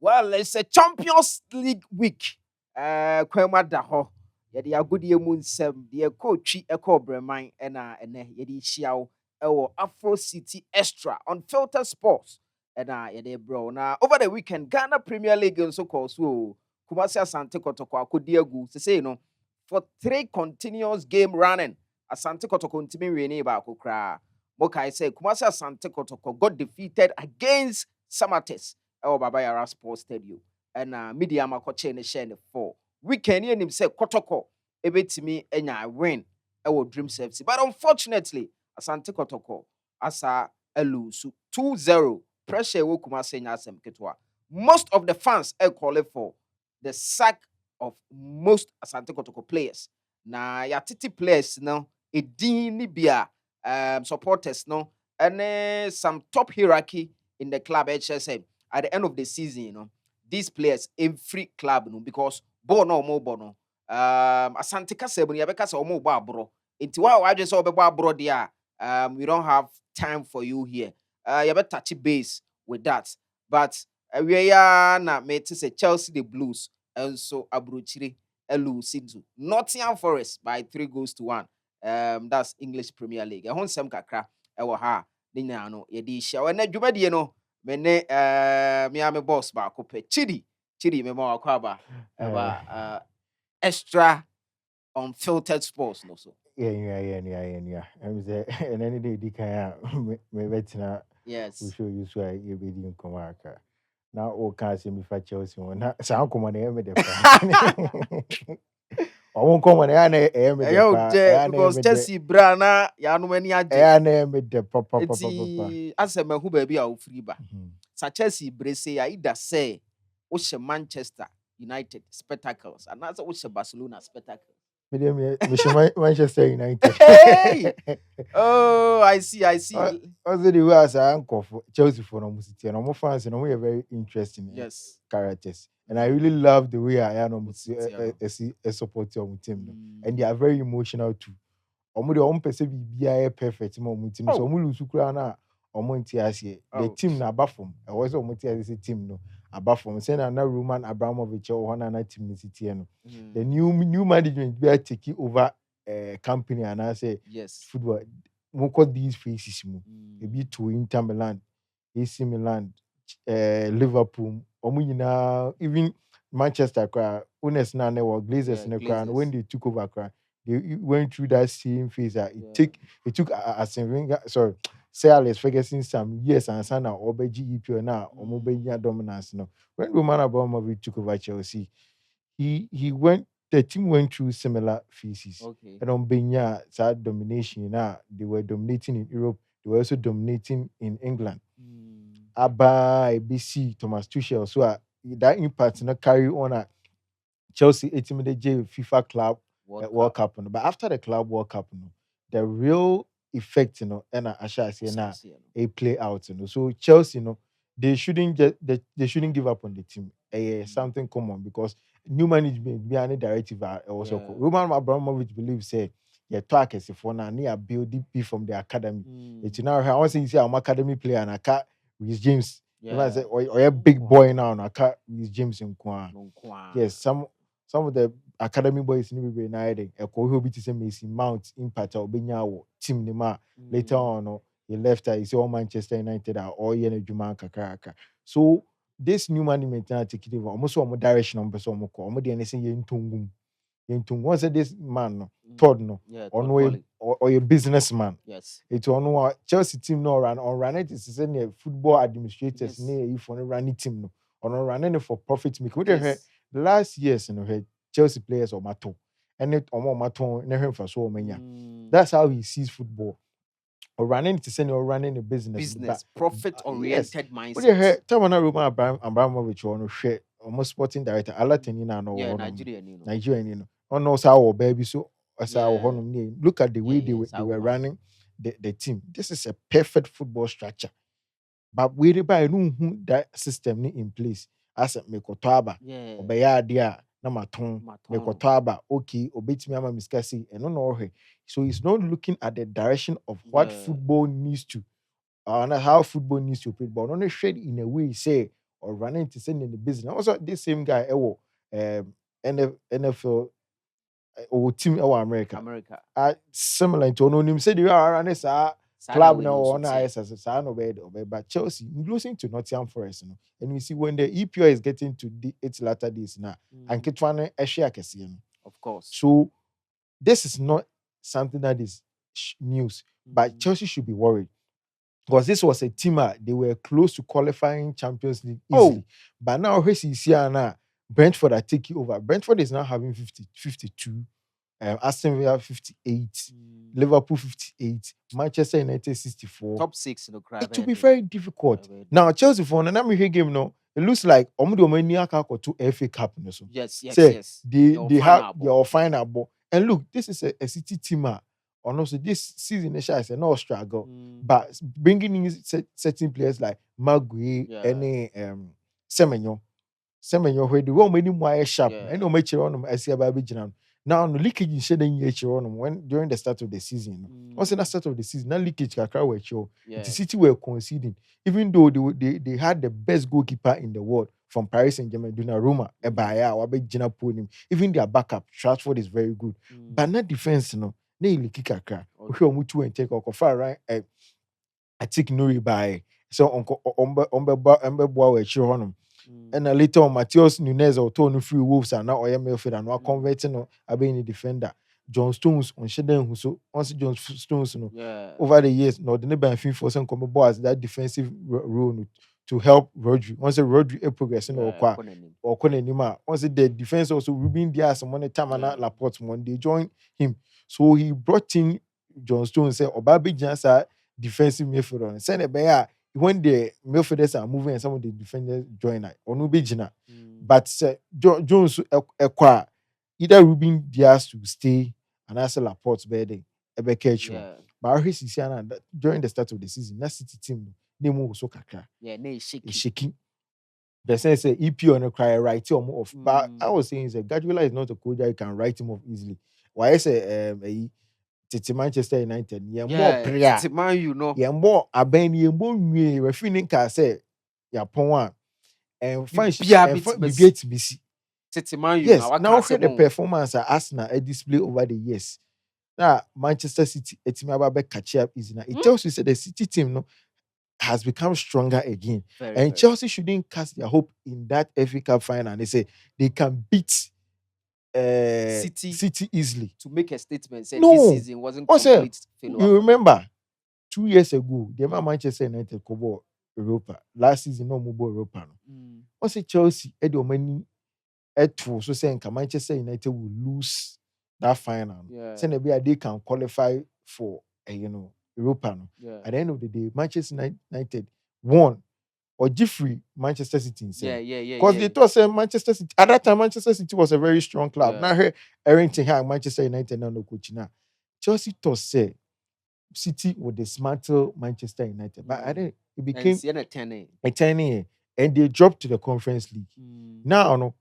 Well, it's a Champions League week. Kwema daho. Yɛde agodie mu nsɛm deɛ coachi ɛkɔ breman ɛna ɛnɛ yɛde hyia wo ɛwɔ Afro City Extra Unfiltered Sports ɛna yɛde bro na over the weekend Ghana Premier League nso kɔɔ so o. Kumasi Asante Kotoko akɔdi agu sesei no for 3 continuous game running Asante Kotoko ntimi nwie baako koraa. Mokai say Kumasi Asante Kotoko got defeated against Samates ɛwɔ Baba Yara Sports Stadium ɛna media makɔkye ne hyɛ ne 4 weekend anim say Kotoko ebetimi enya win ɛwɔ Dreams FC, but unfortunately Asante Kotoko asa lose 2-0. Pressure ɛwɔ Kumasi nya asɛm ketewa. Most of the fans are calling for the sack of most Asante Kotoko players. Na yatiti players no edin ni bia supporters no and some top hierarchy in the club HSM at the end of the season, these players every club because bono mo bono Asante Kasebuni yabeka omo ba bro into why just obeba bro dia we don't have time for you here. You better touch base with that. But we are na mate say Chelsea the Blues and so Abruchiri lose into Nottingham Forest by 3-1. That's English Premier League. A sem kakra ewo ha ni nya no ye di hia. Na dwumadie no me ne Miami boss ba ko pe Chidi me ma akwa ba extra Unfiltered Sports no so. Yeah. I'm say and any day can me betina Yes. we show you so you be in Komaka. Now all can see me for Chelsea one. Sound come on me the I won't come on because Chelsea brana ya no mani age. Me the papa. Asem hu ba bi a wo free ba. Sa Chelsea brese ya ida say wo hye Manchester United spectacles and as wo hye Barcelona spectacles. Manchester United. Hey! Oh, I see. Also, the way as I uncle for Chelsea for no city and no fans and we are very interesting Yes. characters. And I really love the way I am a supporter of the team. And they are very emotional too. Omo de omo pese bibia perfect mo team. So omo lose kura na omo ntiase. The team na abafom. E was omo ntiase team no. Abafom. Say na Roman Abramovich or na team ni city no. The new management be taking over company and I say yes football. Moko these faces mo. Maybe to Inter Milan, AC Milan, Liverpool, omo even Manchester owners na were Glazers na when they took over they went through that same phase. It took Sir Alex Ferguson some years and sana Obeji EPO now Omobenya dominance no. When Roman Abramovich took over Chelsea, the team went through similar phases. Okay. And on Benya side domination now, they were dominating in Europe, they were also dominating in England. Abba ABC Thomas Tuchel so that impact not carry on at Chelsea ultimately FIFA Club World Cup. But after the Club World Cup, the real effect, and I shall say now a play out, So Chelsea, they shouldn't give up on the team. Something common because new management behind the directive also. Roman Abramovich believes your talk is for now near build DP from the academy. It's now I want to see our academy player and I can't with James. Or a big boy now, I can't with James in Kwan. Yes, some of the academy boys in the United, a cohobit is a Mason Mount impact or Benyawo team Nima. Later on, he left is all Manchester United or Yene Juma Kakaraka. So this new management take it over almost one direction on person or the anything in Tungum. Once this man Todd or a businessman. Yes. It's on Chelsea team no run it is a football administrators near if on a running team no or running for profit making. The last years Chelsea players or mato and it or more mato never for so many. That's how he sees football. Or running to send or running a business profit oriented mindset. What you heard? Tell me now, Roman Abramovich on share almost sporting director. Alatenina no Nigerian. Oh no, so baby so as our honor. Look at the way they were running the team. This is a perfect football structure. But we by that system in place. As a Mekotaba, Obeya dia na maton Mekotaba, okay, obetimi ama miskasi, and no. So he's not looking at the direction of what football needs to, and how football needs to play, but only shade in a way say, or running to send in the business. Also, this same guy, NFL or team America. America. Similar to no said you are running club we now know on so IS as a son of bed, but Chelsea losing to Nottingham Forest, and we see when the EPO is getting to its latter days now, and Kitwana Eshiakasian. Of course. So this is not something that is news, but Chelsea should be worried because this was a team they were close to qualifying Champions League easily. But now now Brentford are taking over. Brentford is now having 52. Aston Villa 58, Liverpool 58, Manchester United 64. Top 6 in the crowd. It will be very difficult. Now Chelsea for an American game now. It looks like Omudumania to FA Cup. Yes. They have your final ball. And look, this is a City team. And also this season is a no struggle. But bringing in certain players like Magui and Semenyo where the one many more sharp and no make on I see about now no leakage in shedding on when during the start of the season. Once in the start of the season, now leakage kakra were show. The City were conceding, even though they had the best goalkeeper in the world from Paris Saint-Germain, Donnarumma, Ebaya, Wabejina Ponim. Even their backup, Stratford is very good. But not defense, no. They leaky kakra. We mutu and take far right. I take Nuri by so Uncle Ombe and later on, Matheus Nunes or Tony Free Wolves are now Oyemilford and now converting being a defender. John Stones on Shaden who so once John Stones over the years, no the neighbor and for some come as that defensive role to help Rodri. Once Rodri a progressing or Konenima. Once the defense also Ruben Diaz and one time and Laporte when they joined him. So he brought in John Stones said Obabi Jansa defensive midfielder and send a when the midfielders are moving and some of the defenders join but Jones acquire either Ruben Diaz to stay and answer Laporte's bedding a catch. But during the start of the season, that City team they move so kakra. Shaking. The sense EP on a cry write him off. But I was saying is Guardiola is not a coach that you can write him off easily. Why I say Manchester United, more prayer. More abeni more refining can say pon and function to be see. Yes, now heard the performance at Arsenal a display over the years. Now Manchester City about catch up is now. It tells you that the City team has become stronger again. And Chelsea shouldn't cast their hope in that FA Cup final. And they say they can beat City easily to make a statement. Said this season wasn't complete. You remember 2 years ago, the Manchester United cover Europa last season. No more Europa. Also Chelsea, so saying Manchester United will lose that final. Saying they can qualify for Europa. At the end of the day, Manchester United won. Or Jeffrey Manchester City. Because they thought Manchester City at that time Manchester City was a very strong club. Now here Errington had Manchester United now no coach now. Chelsea thought City would dismantle Manchester United. But I think it became a 10 and they dropped to the Conference League. Now,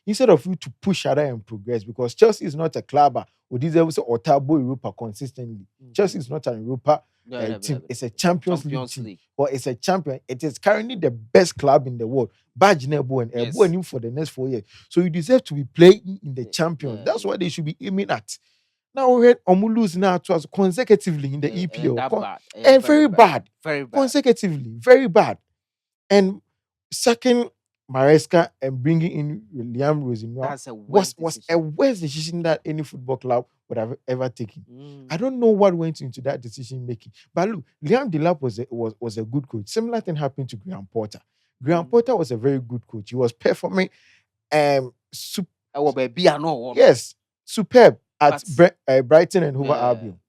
instead of you to push harder and progress, because Chelsea is not a club who deserves or table Europa consistently. Chelsea is not an Europa team. It's a Champions League team. Or it's a champion. It is currently the best club in the world. Badge Nebo and for the next 4 years. So you deserve to be playing in the Champions. That's what they should be aiming at. Now we had lose now twice consecutively in the EPL. Very bad. Consecutively, very bad. And second, Maresca and bringing in Liam Rosinha was a worst decision that any football club would have ever taken. I don't know what went into that decision making. But look, Liam Delap was a good coach. Similar thing happened to Graham Potter. Graham Potter was a very good coach. He was performing superb at Brighton and Hove Albion.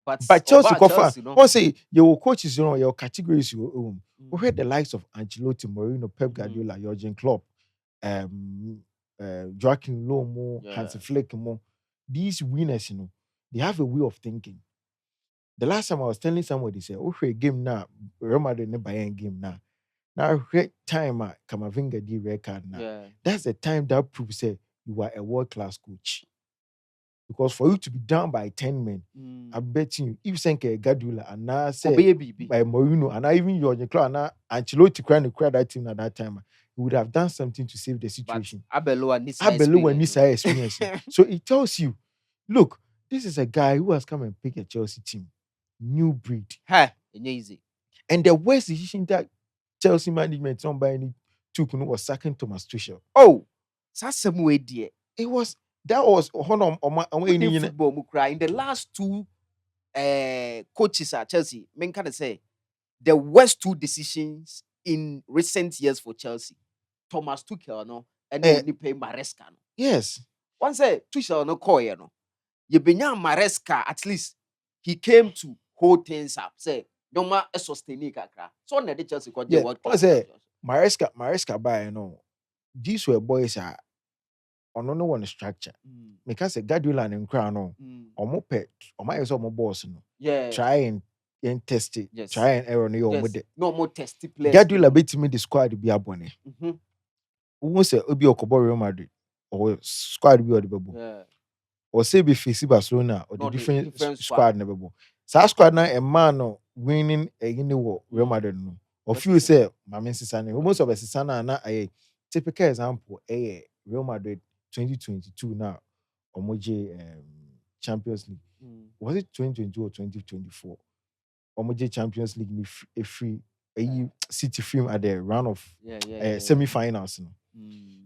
But Chelsea, once say your coaches, your categories, we heard the likes of Ancelotti, Mourinho, Pep Guardiola, Jurgen Klopp, Joachim Low, Hansi Flick. These winners, they have a way of thinking. The last time I was telling somebody, say, "Okay, game now, Real Madrid and Bayern game now." Now, time Kamavinga di record now. That's the time that proves say you are a world class coach. Because for you to be down by 10 men, I'm betting you, if Senke Gadula and now say by Mourinho and even your club and Ancelotti crying to cry that team at that time, he would have done something to save the situation. Abelo and Nisa experience. So it tells you, look, this is a guy who has come and picked a Chelsea team, new breed. Easy. And the worst decision that Chelsea management on by any took was sacking Thomas Tuchel. Oh, Sasamu dear. It was that was football in the last two coaches at Chelsea. Men can say the worst two decisions in recent years for Chelsea. Thomas Tuchel no and then you pay Maresca. No. Yes. Once Tuchel no call no. You benya Maresca at least he came to hold things up. Say no ma sustain kakra. So na the Chelsea got the World Cup. Maresca by these were boys are on no one structure. Because a Guardiola and crown or more pet or my boss no. Yeah. Try and test it. Yes. Try and error no more testy players. Guardiola beat me the squad to be abone. Who say Obi Okobo Real Madrid or squad be or the bubble. Yeah. Or say be face Barcelona or the different squad never bo. So squad now a man winning a Real Madrid no. Or few say my man Sisane. Most of us Sisana na a typical example a Real Madrid 2022 now Omoje Champions League. Was it 2022 or 2024? Omoje Champions League a free City film at the round of semi-finals.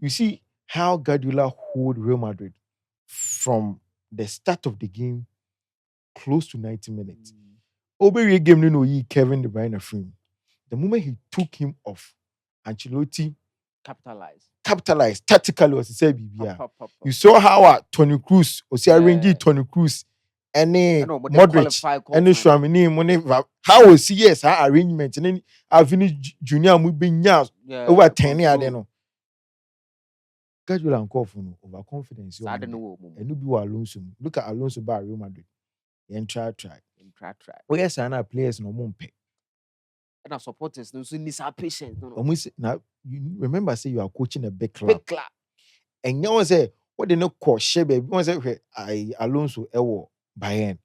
You see how Guardiola hold Real Madrid from the start of the game close to 90 minutes. Over game no Kevin De Bruyne film. The moment he took him off, Ancelotti capitalized tactically was said you saw how Toni Kroos Toni Kroos any Modric any Tchouaméni how was yes our arrangement and then Vini Junior mu benya over 10 years no Guardiola call for overconfidence and no be Alonso. Look at Alonso by Real Madrid and try oh yes and our players no more pay and our supporters no so need patience now you remember say you are coaching a big club and you say what they no call shebe one say Alonso Bayern.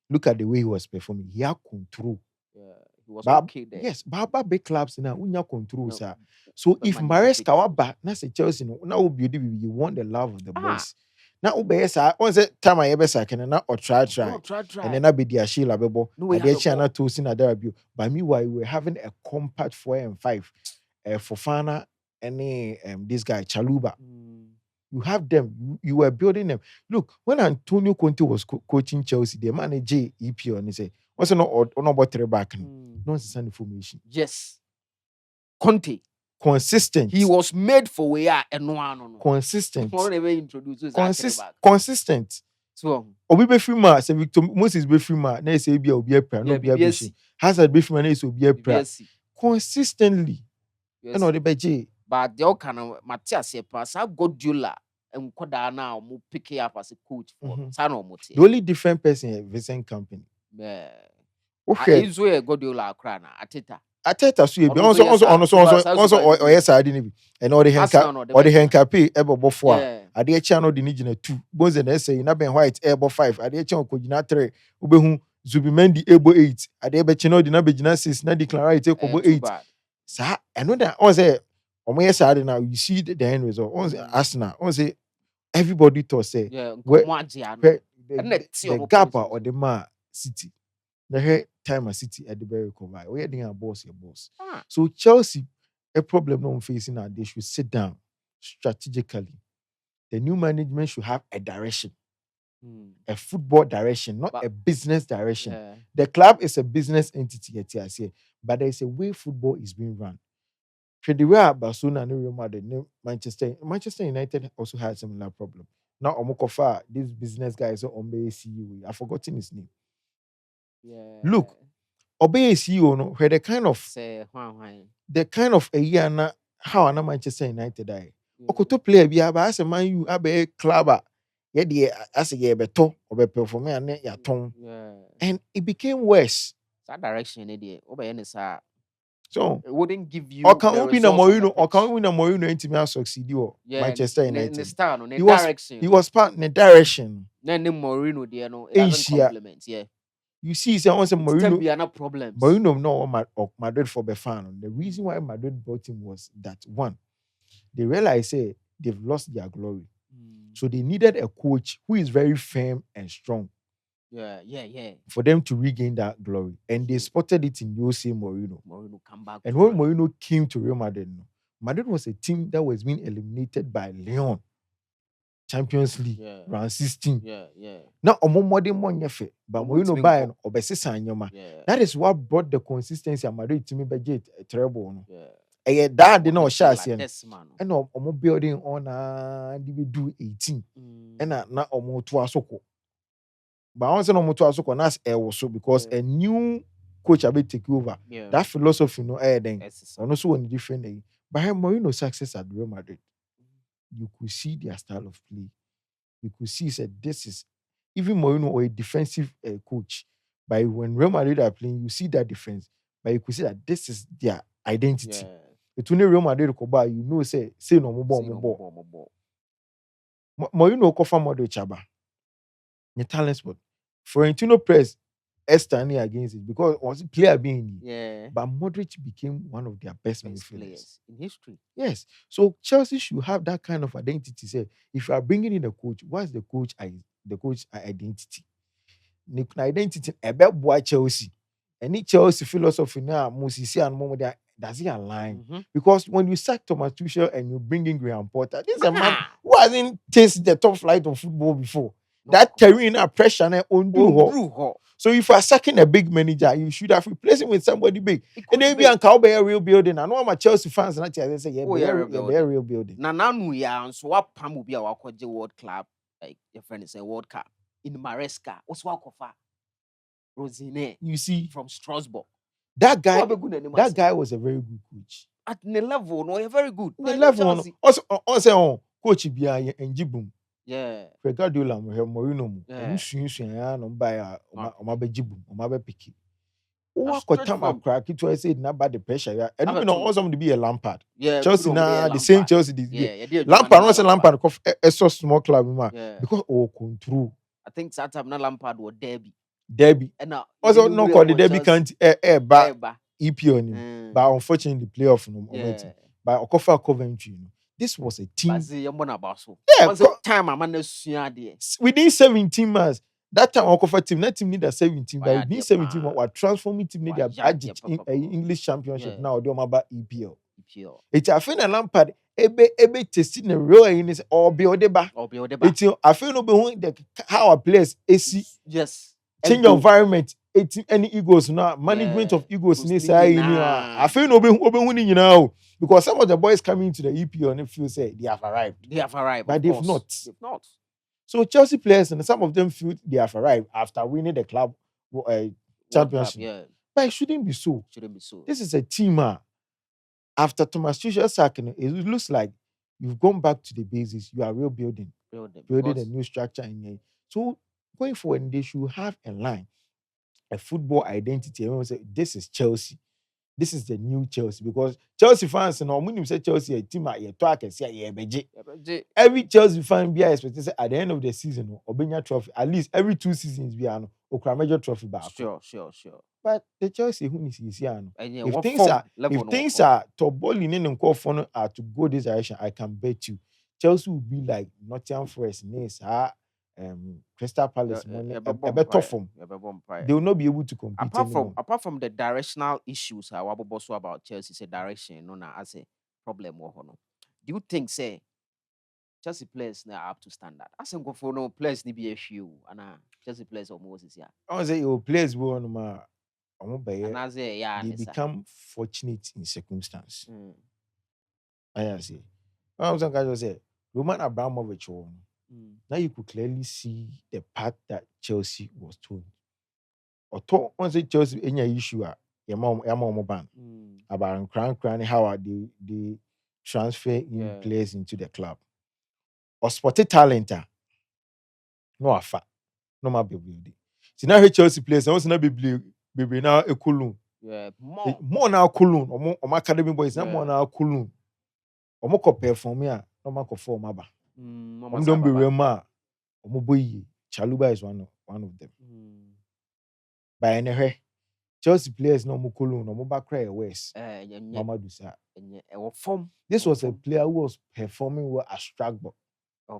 Look at the way he was performing. He had control. He was okay there. Yes, but big clubs now unya control sir. So if Maresca waba na say Chelsea no na will be you want the love of the boys. Now obey sir once time I ever second na or try and then I be the Sheila bebo. They chana to sin there abuse. But meanwhile we were having a compact 4 and 5 Fofana and this guy Chaluba. You have them. You were building them. Look, when Antonio Conte was coaching Chelsea, the manager EPO and he said, "What's not about three back? Nonsense information." Yes, Conte consistent. He was made for we are and one consistent. Consistent. So, Obi Befima, say Victor Moses Befima, na say be obi epra, no be abishi. Hazard Befima na say obi epra. Consistently. And all the beje. But the all kind of Matthias Epas, how Guardiola and Koda now mo pick up as a coach for Sano Moti. The only different person is Vincent Company. Yeah. Okay. Is where Guardiola Crana, Ateta so be also yes I didn't and all the henka ebo 4 ade chia no de ni gina 2 bonze na say na Ben White ebo 5 ade chia ko gina 3 obehu Zubimendi ebo 8 ade be chi no de na be gina 6 na Declan Rice ebo 8 sa eno that on say yes I now you see the end result on say Arsenal on say everybody thought say the gap or the man City the time City at the very cover. We are your boss. So Chelsea, a problem no facing now. They should sit down strategically. The new management should have a direction, a football direction, not a business direction. Yeah. The club is a business entity, but there is a way football is being run. The way Barcelona and Real Madrid, Manchester United also had a similar problem. Now Omokofa, this business guy is on CEO. I've forgotten his name. Yeah. Look, obey CEO no where the kind of a year na how na Manchester United die. Okoto player bi aba as man you abe club ye de as ye beto obe perform and ya ton. And it became worse. That direction dey obey any sir. So It wouldn't give you or can the we be na results on the Mourinho or can pitch. we na Mourinho intimi succeed or Yeah, Manchester in the United. style, in the He was direction. part in the direction. Then the Mourinho, there, no, it Ain't doesn't she a- complement. Yeah, You see, say once it can Mourinho be another problems. Mourinho no Madrid for the fan. The reason why Madrid bought him was that one, they realized say they've lost their glory. So they needed a coach who is very firm and strong Yeah. for them to regain that glory. And they spotted it in Jose Mourinho. Mourinho come back. And when Mourinho came to Real Madrid, Madrid was a team that was being eliminated by Lyon. Champions League, round 16. Yeah. Now, Omomode Monyefe, but Omo Mourinho timi Bayern, Obesisa Nyoma. Yeah. That is what brought the consistency of Madrid to me budget terrible. No? Yeah. And that did not Like share. this, man. And Omo building on they do 18. And now Omo to Asoko. But once Omo to Asoko, that's also because a new coach will take over. Yeah. That philosophy, no, then Yes, also one different. But Mourinho's success at Real Madrid, you could see their style of play. You could see said this is even Mourinho or a defensive coach. But when Real Madrid are playing, you see that difference. But you could see that this is their identity. It's only Real Madrid you know say no more. Mourinho kofa Modric chaba. The talent spot. Florentino press standing against it because was player being but Modric became one of their best midfielders in history. Yes. So Chelsea should have that kind of identity. Say, if you are bringing in a coach, what's the coach identity? The identity about Chelsea. Any Chelsea philosophy now, Musisi and Momo, does it align? Because when you sack Thomas Tuchel and you bring in Graham Potter, this is a man who hasn't tasted the top flight of football before. That carrying that pressure and undo. So if you are sacking a big manager, you should have replaced him with somebody big. And maybe and be a real building. I know I'm a Chelsea fans and I say, yeah, be a real building. Now we are so what Pam will be our World Club, like your friend is a World Cup in Maresca. What's what Rosine? You see from Strasbourg. That guy was a very good coach. At the level, no, very good. The level also coach be and Jibum. Yeah. Guardiola Mourinho no buy omabe Jibum, omabe piki. What time I crack it? I said not bad the pressure. Yeah, and you know also to be a Lampard. Yeah, Chelsea now the same Chelsea. Lampard was a Lampard a so small club because control. I think that time na Lampard was Derby. And now also no call the Derby can't EP on him. But unfortunately playoff no by Okofa Coventry. This was a team. Within 17 months. That time Okofa team, that team need a 17. But within 17 months, we're transforming team need a English championship now. They about EPL. It's a fin and Lampard. Ebe testing the real in this or be odeba. It's I feel no be how a place AC. Yes. Change your environment. Any egos now, management of egos. I feel no be winning now because some of the boys coming to the EPL and feel say they have arrived. But they've not. So Chelsea players and some of them feel they have arrived after winning the club championship. But it shouldn't be so. This is a team. After Thomas Tuchel sacking, it looks like you've gone back to the basis. You are building a new structure in here. So going forward, they should have a line, a football identity. Everyone say this is Chelsea. This is the new Chelsea because Chelsea fans, when you say Chelsea, a team at your talk and say, every Chelsea fan be expecting at the end of the season, Obenya trophy, at least every 2 seasons, be an Okra major trophy back. Sure. But the Chelsea who is here, if things are top balling in and call for are to go this direction, I can bet you Chelsea will be like Nottingham Forest, Crystal Palace, a better form. They will not be able to compete apart from the directional issues. How about Chelsea say direction, no, as a problem. Do you think say Chelsea players now are up to standard? I think for no players need be a few, and Chelsea players almost is here. I say your players will they become fortunate in circumstance. I say, some guys say Roman Abramovich. Now you could clearly see the path that Chelsea was told. Or once Chelsea any issue ban about crown how they transfer in players into the club. Or spotted talent. No afa. No ma be. See now Chelsea players, I want to be now a cool. Yeah, more. More now Cologne, or academy boys, not more Yeah. now Cologne. Or more perform here, no more perform aba. Mama Don't be Sababa. rema. Or boy, Chaluba is one of them. By any Chelsea players no more Cologne, no more back cry West. Mama do sa. Form. This was a player who was performing well at Strasbourg.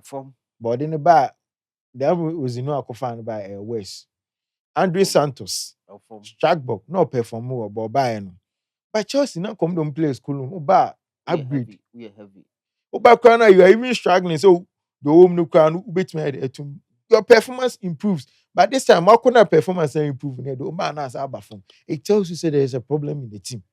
Form. But in the back, there was Akofan by West. Andre Santos, Strasbourg, no perform well, but Bayern. But Chelsea now come down play school, no bar, upgrade. We are heavy. Back now you are even struggling, so the home no crown, your performance improves. But this time, how can that performance improve? It tells you say there is a problem in the team.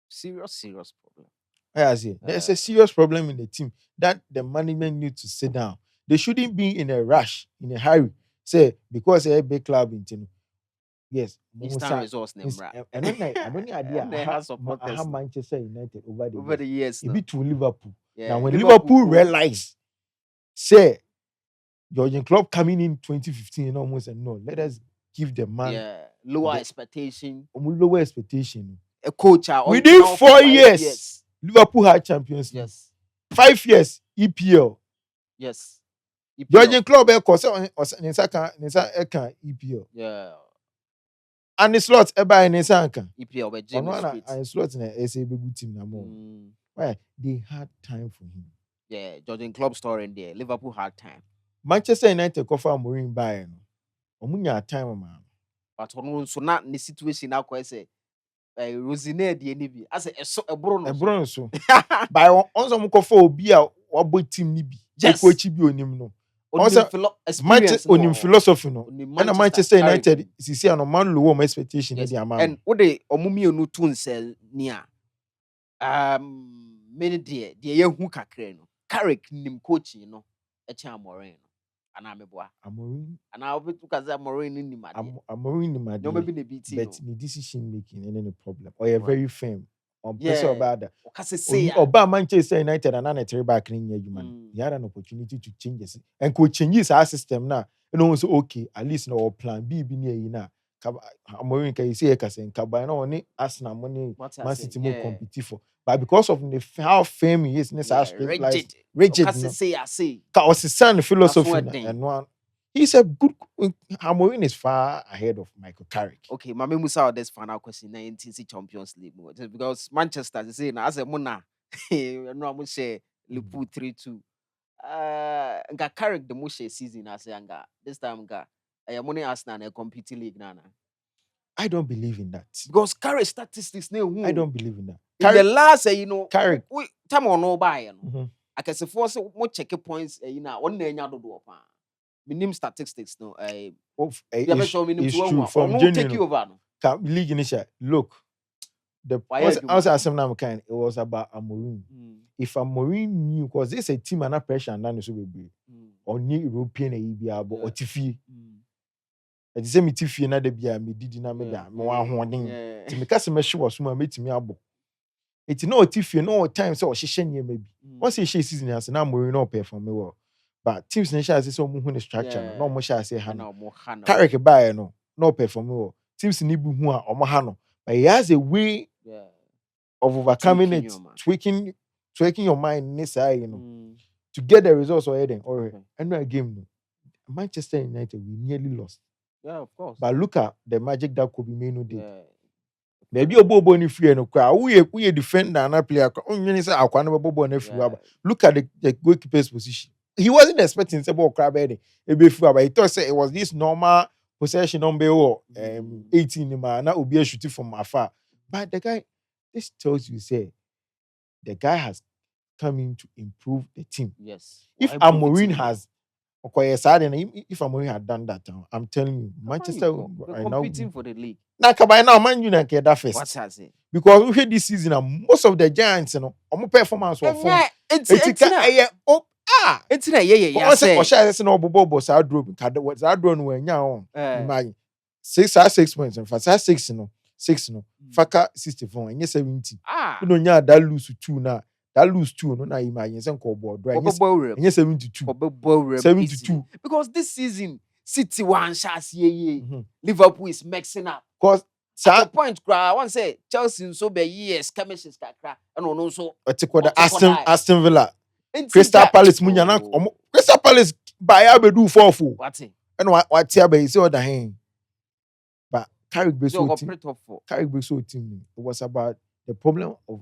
Serious problem. I see. There's a serious problem in the team that the management needs to sit down. They shouldn't be in a rush, in a hurry. Say, because a big club in team. Yes. Instant resource I don't know idea. I have Manchester United over the years. It be to Liverpool. Yeah, now when Liverpool realize, say, Jurgen Klopp coming in 2015, almost said, no, let us give the man lower expectation. Lower expectation. A coach within 4 years, Liverpool had Champions League. Yes. 5 years, EPL. Yes. Jurgen Klopp EPL. Yeah. And the slots by Nesanka. EPL by James Street. And slots in a good team now more. Why? They had time for him. Yeah, Jurgen Klopp story in there. Liverpool had time. Manchester United cover Bayern Bayern. Omunya time man. But so not the situation now quite say Rosine the nibi. As a Bruno. So. By on some cover obi a wabo team nibi. Yes. Coach bi onim no. Also onim philosophy no. And Manchester United sisi an man low expectation yes. And what they omumienu tun sell near many dear yehu kakre no. Carrick nim coach no. Eche Amorin no. Ana meboa. Amorin. Ana obetu kaza Amorin ni made. Amorin ni made. No maybe the BT. But the decision making any problem. Or you're very firm. On yeah. about that. Oba Manchester United and an back in your human. You had an opportunity to change it. And could change our system now. You know, so okay, at least no plan B be near you now. Amorin can you say Kabana only Arsenal money Man City more competitive for. But because of how firm he is, rigid. I say. Cause his son philosophy and one. He's a good. Amorin is far ahead of Michael Carrick. Okay, Mame Musa, this final question. 19 Champions League because Manchester is saying as a mona. No, I'm gonna say Liverpool 3-2. Nga Carrick the most season as a this time ga. I am only Arsenal in a competing league nana. I don't believe in that. Because Carrick statistics I don't believe in that. In the last, Carrick. Time on no buy. I can say for more check points. One day you do opa. Minimum statistics no. It's true from January. League initial. Look, the it was about Amorim. If Amorim knew, because this is a team and a pressure and then so be or new European ABA or Tifi. At the same Tifi na de bia me didi na me da me wa hoden. Ti me kase me hwe was ma metimi abo. It's no Tifi no time so hye maybe. Once he season has na Amorim no perform well. But teams nation say so mu the structure no mo sha say ha no. Carrick buy no perform well. Teams ni bu hu a omo ha no. But he has a way of overcoming tweaking your mind in this eye, to get the results or anything. Another game, Manchester United, we nearly lost. Yeah, of course. But look at the magic that Kobe Mainoo did. Maybe a bobo ni free no crowd. We defender and a player. Look at the goalkeeper's position. He wasn't expecting the ball crab but he thought it was this normal possession number 18 man. That would be a shooting from afar. But the guy, this tells you, say, the guy has come in to improve the team. Yes. If Amorim has, if Amorim had done that, I'm telling you, Manchester are competing for the league. Now, by now, Man United get that first. What has it? Because we had this season, most of the Giants, performance was from. It's no bobo imagine 6 points in fact 6 no faka 64 and 70 you know nya that lose 2 na that lose 2 no na imagine say ko board right 72 because this season City one chance Liverpool is mixing up because at a point I want say Chelsea so be years chemistry kakra and ono so Aston Villa Crystal Palace munya na Crystal Palace buy abedu 4-4 what and what tia be say other hand but Carrick Beso team it was about the problem of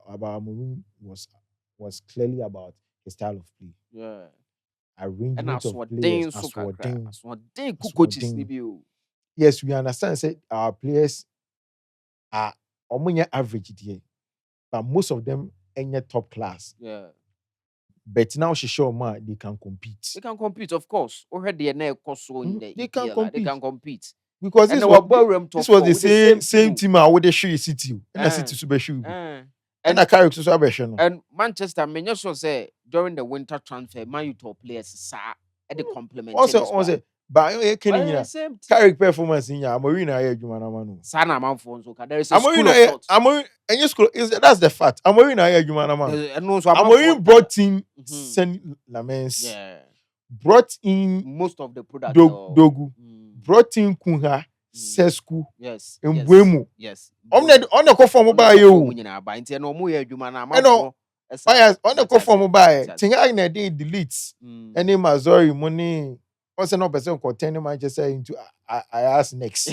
about Mourinho was clearly about his style of play. Yeah. Arrangement of players as coaches. Yes, we understand. Say our players are average there, but most of them ain't top class. Yeah. But now she show they can compete. They can compete, of course. Already they can compete. Because this was the same team with the shoe City and the City super shoe. And I carry to and Manchester, many also say during the winter transfer, Man U top players at the complement. Also, but Carrick performance in ya Marina Jumana. Sana man for so there is a school of thought. That's the fact. Marina Jumana. Brought in Saint Lamens. Yeah. Brought in most of the product. Dogu. Brought in Kunha. Sesku. Yes. Mbwemu. Yes. On the call for mobile you. On the call for mobile. Tinga in a day deletes. Any Mazori money. Also no person called 10 Manchester into I ask next.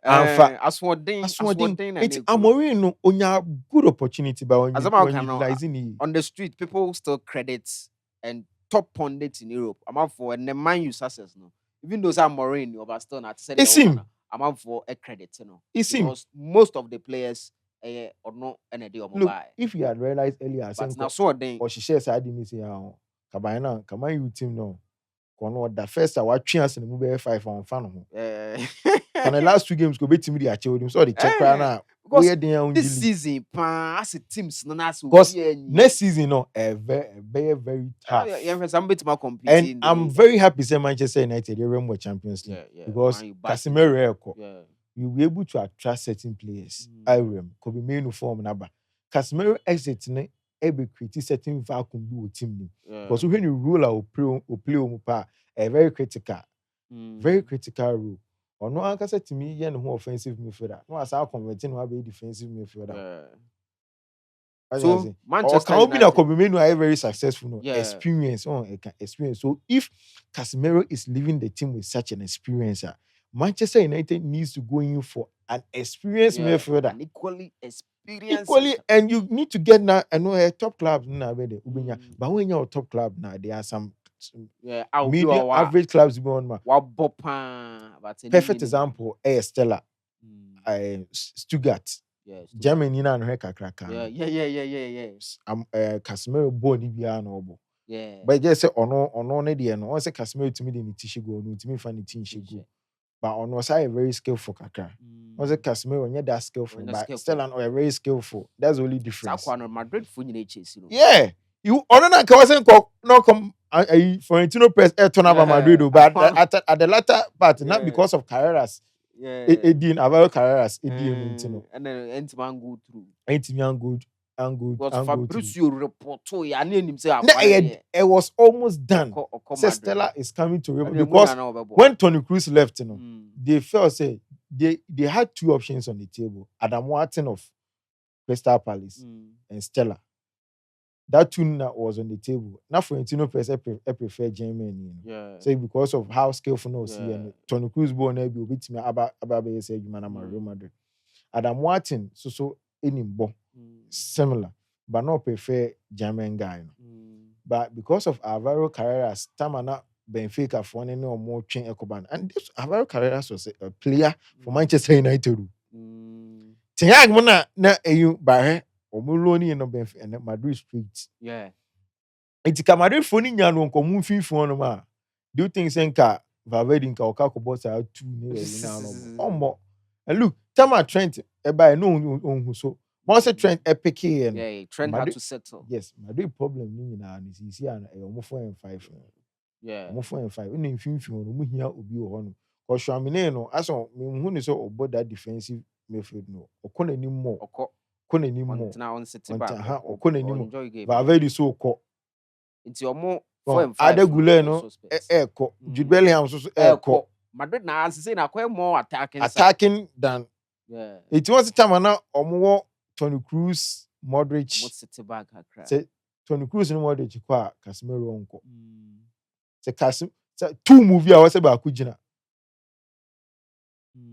As for ding, it's Amorim on your good opportunity by when you on the street, people still credit and top pundits in Europe. I'm out for and the Man U success no. Even those are Amorim but still not said I'm out for a credit, because most of the players or no energy or mobile. If you had realized earlier, but now so or she shares I didn't say Kabayana, come on, you team no. Kono the first our chance in the movie 5 on fan. And the last 2 games go beat me the achieved. So the check right now. This season, as a team, because next season, no, very tough. And I'm very happy that Manchester United they won Champions League because Casemiro, you'll be able to attract certain players. Could be main form number. Casemiro exit able create certain vacuum with team because when you rule out play a very critical role. Or no one can say to me, yeah, no offensive midfielder. No, as I converting to be defensive midfielder. So Manchester United could be very successful. No experience, experience. So if Casemiro is leaving the team with such an experiencer, Manchester United needs to go in for an experienced midfielder, an equally experienced. And you need to get now. I know a top club now, but when you're a top club now, there are some medium average clubs going on. Perfect example, Stella, Stuttgart, Germany, and Heka. Casemiro born Ibiano. But just say on the no, say Casemiro to me the tissue go, no to me find the tissue go. But on was I very skillful kakra. Was a Casemiro when that skillful, but Stella or very skillful. That's the only difference. Madrid yeah, you on that wasn't no come. Florentino press turn up Madrid, but at the latter part, not because of Carreras. It didn't have Carreras. It didn't, and then go through. Good. Fabrizio report to it was almost done. Stella is coming to Rebel because when Toni Kroos left, they felt say they had 2 options on the table: Adam Wharton of Crystal Palace and Stella. That tune that was on the table. Now Florentino press I prefer Germany. So because of how skillful no see and Toni Kroos born be bit me about say Real Madrid. Adam Wharton so any bo similar, but not prefer German guy. But because of Alvaro Carreras, Tamana Benfica for any or more chain Ecoban, and this Alvaro Carreras was a player for Manchester United. Tiag mona na you by Omuloni and Benfica and Madrid streets. It's Madrid phone in Yan common fee for no. Do you think Senka Valverde or Kako boss are 2 now? And look, Tama Trent by no so. Once a Trent epic and Trent had to settle. Yes, Madrid problem is easy and almost 4 and 5. Almost 4 and 5. In infinity, here will be on. Or Shamino, as on who is all about that defensive midfield. No, or couldn't anymore. Couldn't anymore. Now on City back. Or couldn't anymore. Valverde so called. It's your more 4 and 5. Ada Guleno, Echo, Jude Bellingham, Echo. Madrid now say na quite more attacking. Attacking than Yeah. it was the time now omo Toni Kroos, Modric. What's the back? Say Toni Kroos and Modric kwa Casemiro onko. Say two movie I was about kujina.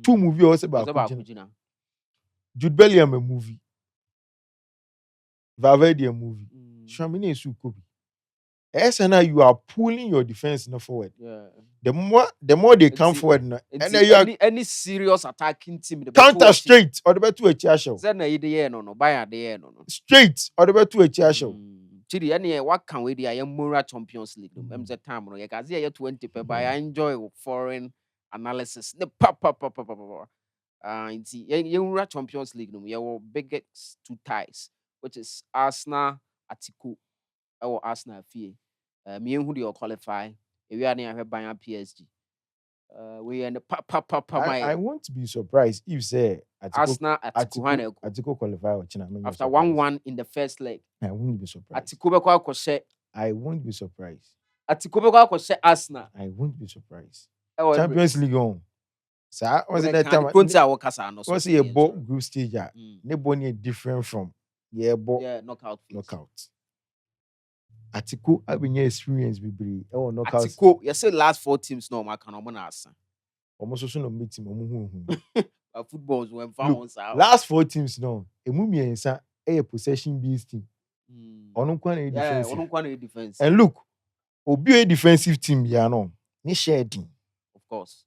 Two movie I was about kujina. Jude Bellingham a movie. Valverde a movie. Shramini is Kobe. SNA, you are pulling your defense forward. Yeah. The more they come forward, and then you are any serious attacking team. Counter straight or the better a chair show. No, buy a no. Straight or the better a chair show. Chidi, any what can we do? I am Mura Champions League. Time no. You can see 20 per buy. I enjoy foreign analysis. The pop. Mura Champions League. No, your biggest two ties, which is Arsenal, Atletico, or Arsenal. Fee. Me and who do you qualify? If you are near Bayern PSG. We and I won't be surprised if say Atletico qualify after 1-1 in the first leg. I won't be surprised. I won't be surprised. Arsenal. I won't be surprised. Champions League on. So was it that time? Was it a group stage? Nobody different from knockout. Atletico have been experience be knockout. Atletico, you say last 4 teams no man can asa. Almost so no meet him. Footballs when found last 4 teams no. Emumi ensa a possession based team. Ono kwa na defense. And look, obi a defensive team ya no. Ni sharing. Of course.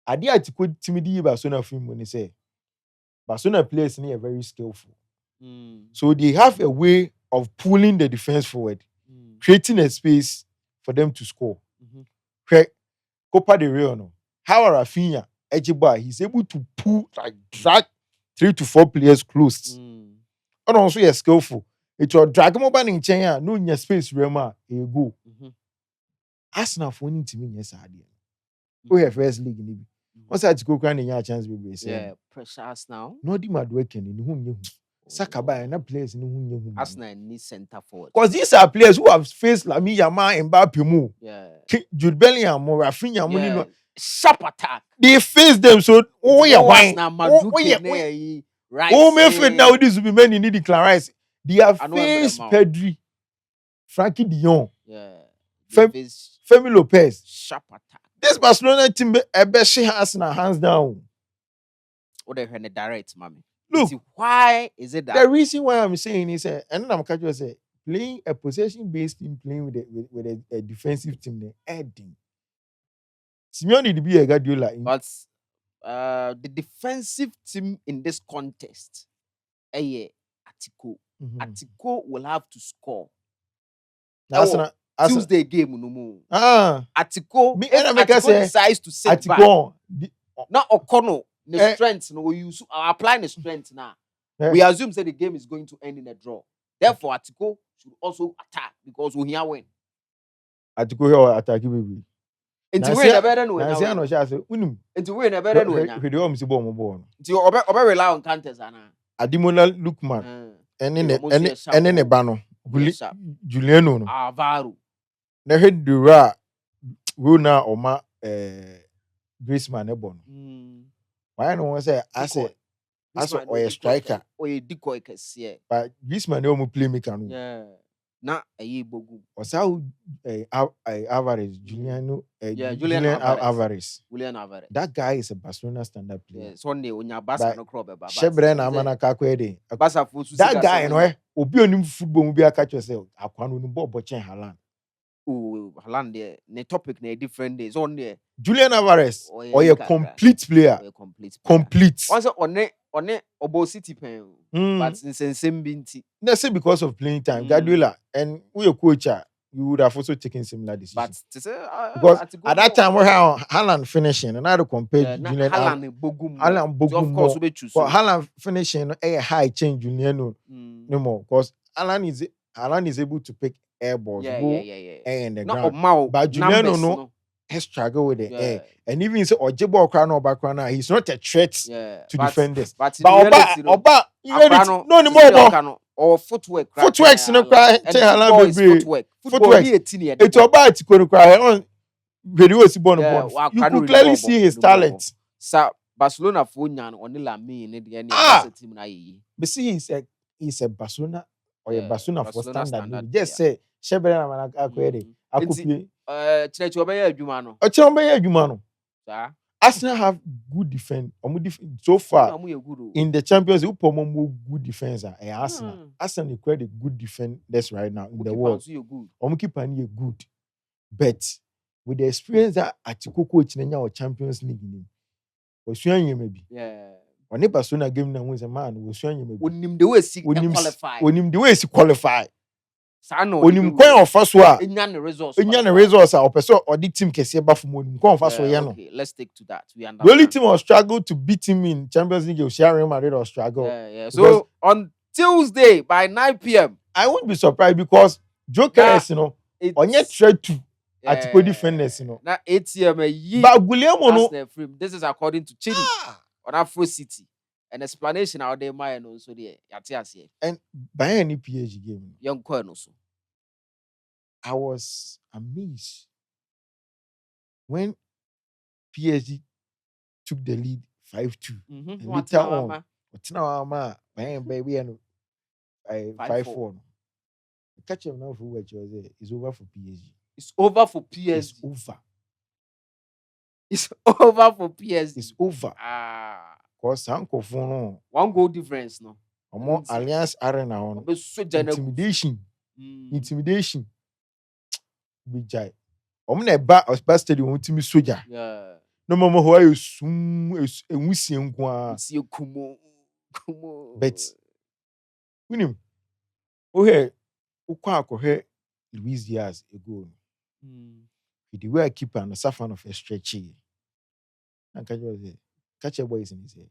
Adi Atletico team di Barcelona film when they say Barcelona players are very skillful. So they have a way of pulling the defense forward, creating a space for them to score. Copa del Rey, no. How Rafinha, Ejiba, he's able to pull, drag 3 to 4 players close. And also, you're skillful. It will drag them over in China, no in your space, Rema, you go. Arsenal for any team, yes, I did. We have first league in it. Once I go crying in your chance, we say, yeah, pressures now. No, the mad working in whom you. Sakaba and a players in whom Arsenal need centre forward. Because these are players who have faced Lamine Yamal and Mbappé. Yeah. Jude Bellingham, Rafinha, yeah. Sharp attack. They face them, so yeah, why? Right. Now this will be many need declarize. They have faced Pedri, Frankie de Jong, Femi Lopez. Sharp attack. This Barcelona team, Ebeshi Arsenal hands down. What they heard direct, mommy. Look, why is it that? The reason why I'm saying is, and then I'm catching say playing a possession-based team, playing with a defensive team, adding. Simeone to be a Guardiola. But the defensive team in this contest, Atletico. Atletico will have to score. Tuesday game no more. Atletico decides to sit back. Not Okono. The strength, we use applying the strength now. We assume that the game is going to end in a draw. Therefore, Atletico should also attack because we here win. Atletico here attack baby. Into win a better no. Into win a better no. We do almost bomb. Into obe rely on counters ana. Ademola Lookman. And then the Bano. Juliano. Alvaro. Na head Dura Rona Oma Griezmann ebon. Why no one say I or a striker or a decoy case, but Griezmann no more playmaker no. Yeah. Na ayi bogu. Osao Alvarez, Julian Alvarez. Julian Alvarez. That guy is a Barcelona standard player. Yeah, Sunday when your Barca no crop about. Shebre na amana kakwede. That guy no obi onim football mu bi aka yourself. Akwano no ball bochen Haaland. Oh, Haaland there. The topic na different days on there. Julian Alvarez or a complete player. Complete. Also on Obo City pen. But since same binti. Let's say because of playing time, Guardiola and we a coach, you would have also taken similar decisions. But to say, because at that time we have Haaland finishing, and I compare Julian Haaland Bogum. Of course, we choose. But Haaland finishing a high change Julian no more because Haaland is able to pick air balls, and the ground. But Julian no. He struggle with the air. And even so, Ojebo Krano background, he's not a threat to defend this. But Oba, no more. Or footwork. Footwork, no cry. Footwork. Footwork. It's Oba to cry on. when he was born, you Wakano could clearly see his talent. Sa Barcelona for nyan on the Lamine in the end team na yi. But see, he's a Barcelona or a Barcelona for standard. Just player. say Shebele na akwede. Akupie. Chile obeye adwuma no. Ochombe adwuma no. Sa Arsenal have good defense. So far in the Champions League, good defense are Arsenal. Arsenal is quite a good defenders right now in the world. Keep an good, but with the experience that Atletico coach in our Champions League, was maybe. Yeah. On a Barcelona game now was a man was maybe. When him the way he qualify. When him the way he qualify. Sano. When him quite of first one. Inyan results. Inyan results are person or the team can see about from when him first one. Okay, let's stick to that. We understand. Really team will struggle to beat him in Champions League. Real Madrid or struggle. Yeah. So on Tuesday by 9 p.m. I won't be surprised because Joker, you know, on your trade to Atletico defenders, you know. Now ATM but Guillermo no. This is according to Chile on Afro City. An explanation out there, my no so there. And by any PSG game, young Colonel so. I was amazed when PSG took the lead 5-2. And later on, Bayern baby and 5-4. Catch him now for what you was there. It's over for PSG. It's over for PSG. It's over. It's over for PSG. It's over. Because Uncle Fono. 1 goal difference, no. More Alliance Arena on intimidation. Intimidation. Big jai. Na ba Osba Stadium ultimi soja. Yeah. No mama ho ayo sum enwusie nko a. Kumo. But winim. Ohe ukwa akohe Luis Diaz ago. The way keeper and suffer of a stretchy. And catch a boys in his head.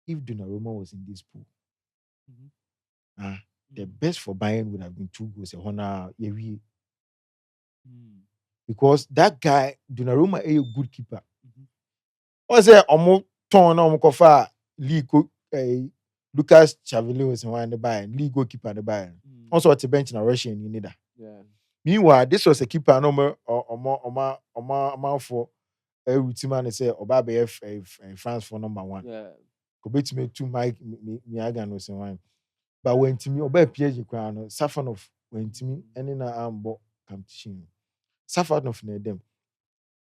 If Donnarumma was in this pool, the best for Bayern would have been 2 goals. Because that guy, Donnarumma, is a good keeper. I say, I'm torn on Kofa league. Lucas Chaville was in the Bayern, league goalkeeper the Bayern. Also, at the bench in a Russian, you need that. Yeah. Meanwhile, this was a keeper number or for a routine and say Obabe France for number 1. Yeah. Could me to Mike Miagan was in one. But when to me Oba PSG crown, suffer of when to me any na ambo competition. Suffer of them.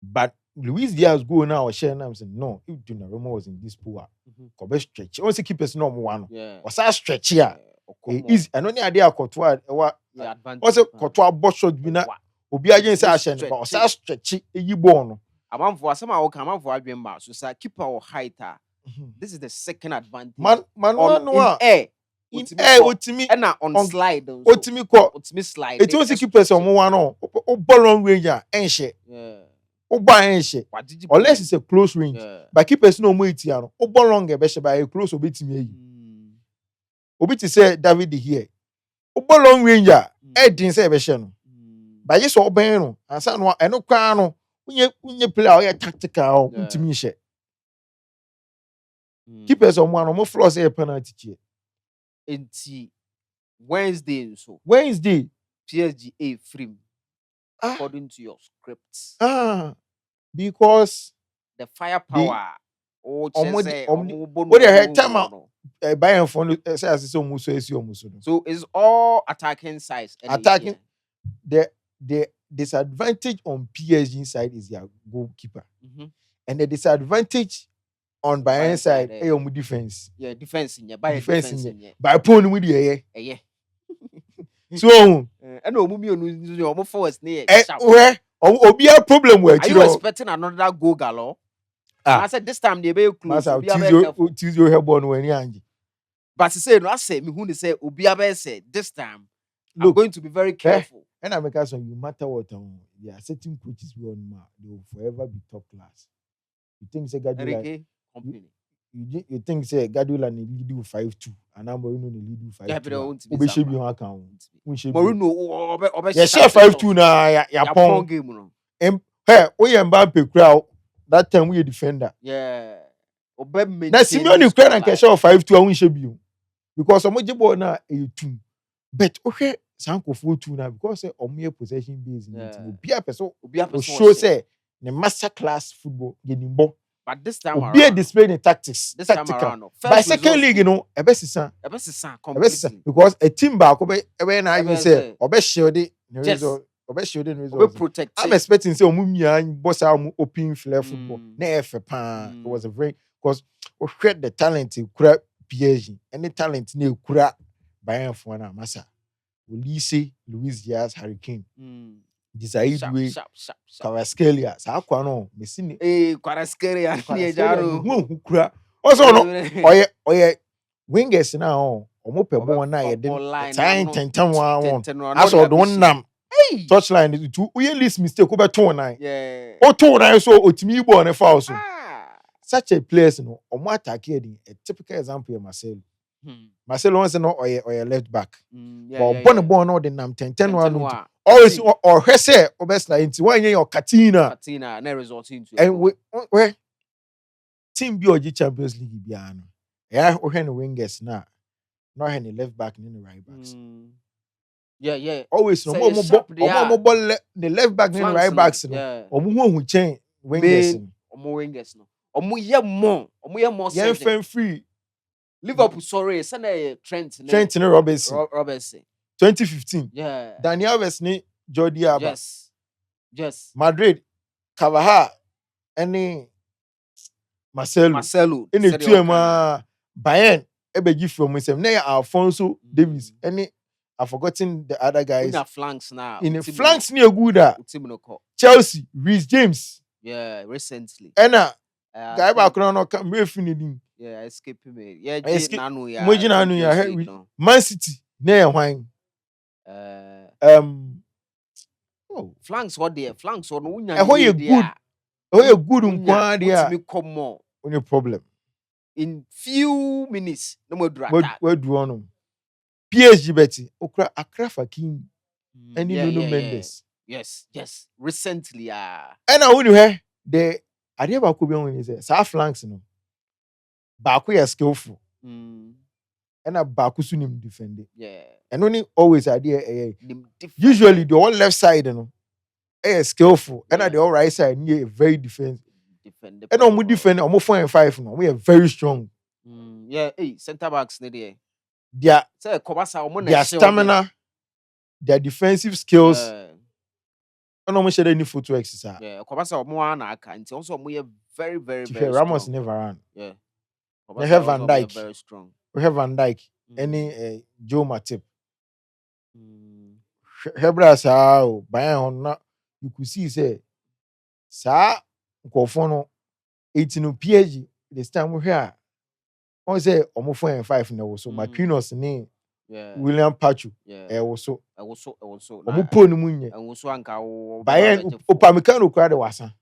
But Luis Diaz go now or share names and no, if Donnarumma was in this pool, Kobe stretch. Only keepers no one. Yeah. Was that stretch here? Is and only idea Courtois also Courtois boss shot bina obi against Ashen, but was that stretch you born. Among for some I will come out for Adrian Mars. So keeper or heighter. This is the second advantage. Man, in air. In air, Otimi, and on slide. Otimi slide. It was a keeper on one on ball range, and shit. Unless it's a close range. But keepers no more tiano. Ball longer, best by a close obit me. Obit say David here. Ball long ranger, didn't say Beshano. But yes, or Beno, and son, and no crown. When you play our tactical, to me, shit. Keepers on one or more floors a penalty. Wednesday, PSG A free according to your scripts. Because the firepower. What the time Bayern for says so it's all attacking size. Attacking the disadvantage on PSG side is their goalkeeper, and the disadvantage on Bayern side is defense. Yeah, defense in Bayern by pulling with the so and no forwards near. Where be a problem where you expecting another goal galore? I said this time they be close. Choose your help on when you. But he said, no, I say me who say Obiabe said this time. I'm going to be very careful. And I make us you matter what there are certain coaches we on they will forever be top class. You think say Guardiola you think say Guardiola need lead 5-2 and I'm going to lead 5-2. Yeah, but we should be on account. Mourinho yeah, share 5-2 na ya pon game no. Hey, we Mbappe crowd that time we a defender. Yeah. Na Simeone crowd and share 5-2 I won should be because omoje ball na a 2. But okay, Sanko 4-2 now because say omo possession base in it. Obi a person show say ne master class football yenimbo. But this time Obi around, display the tactics. this Tactical. time around, By first second results, league, you know, ebesisa. completely. Because a team back when I even Ebese. say obe shield the Yes. result, obe shield the We result. protect. I'm expecting say omumia boss am open flare football. Mm. Na efe pa. It was a very because we create the talent in kura PSG. Any talent ne kura Bayern for na massa. Olise, Luis Diaz, Hurricane. Desaidwe, Kvaratskhelia. Sa akwa no mesini. Kvaratskhelia ni ejaro. Who kura. Also no. Oye wingers now. Omo pe bon na ye den. Time one. Aso don nam. Touchline to we least mistake over 2-9. Yeah. O 2-9 so otimi igbo on foul so. Such a place no omo attack here a typical example of Marcelo. Marcelo wants no or left back. But bon no the nam 10 one. Always or hese obest like into one year or Katina na result into. And we team bi oji Champions League bia no. Yeah, o hen wingers na. No hen left back ni right backs. Yeah. Always no more ball the left back and right backs no. Omo hu chain wingers. Omo wingers no. Omo ye more yeah, free. Liverpool sorry, say Trent and Robertson. 2015. Yeah. Daniel Alves ni Jordi Alba. Yes. Madrid Carvajal any Marcelo. In the two Bayern ebeji from himself. Na Alfonso Davies. Any I've forgotten the other guys. In the flanks now. In the flanks near Gouda. Chelsea, Reece James. Yeah, recently. Enna guy back no come refiniding. Yeah, escaping me. Yeah, Man City. Na wine. Flanks what there? Flanks on unya. You good nkwa there. Me come more. Only problem. In few minutes, no more drag. What do on? PSG Betty, Okra Accra Fakim, and Nuno Mendes. Yes. Recently, And I wouldn't hear the idea about Kubion is a flanks, no. Baku is skillful. And a Bakusunim defend it. Yeah. And only always idea usually the whole left side, you know, is skillful. And at the all right side, near very defensive. And on we defend almost 4 and 5 now. We are very strong. Yeah, center backs there. Their stamina, their defensive skills, and almost share any footwork exercise. Yeah, Kobasa more na aka. And also we are very Ramos strong. Never ran. Yeah, we have Van Dijk. Very strong. We have Van Dijk. Any Joe Matip. Hebra sao Bayern na you could see say sa Kofono 18 PSG this time we here. On say almost 4 and 5 now so Marquinhos ni William Pachu also omupo no munye Bayern Upamecano crowd wasa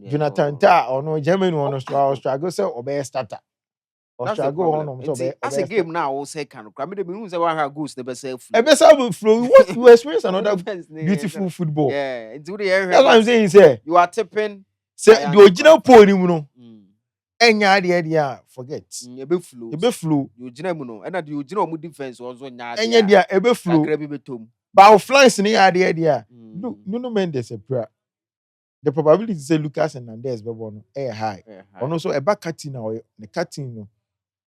Jonathan Ta ono Germany ono struggle say obey starter or struggle ono so as a game now o say can crowd me dey say one goals dey be say flow what you experience another beautiful football that's what I'm saying say you are tipping say the original pole ni mu no enya dia forget ebe flow you gina mu no and the you gina omu defense also nya enya dia ebe flow akra bi betom ba flanks ni dia look no Mendes a pra the probability say Lucas Hernandez be born high ono so eba cutting na the cutting no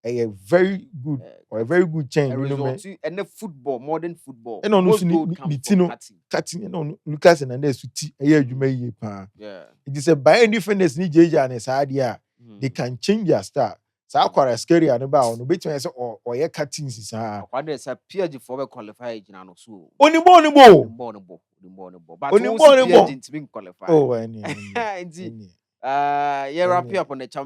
a very good or a very good change and the football modern football and ono so ni tino cutting no Lucas Hernandez to ti adwuma yie pa it is a Bayern defenders ni jeja na sa dia they can change their style. So Kvaratskhelia no ba no between say or ye cutting sisa. Kwade say PSG for be qualify gina no so. Onimbo. But PSG ntimi qualify. Oh, any. Yeah, wrap up on the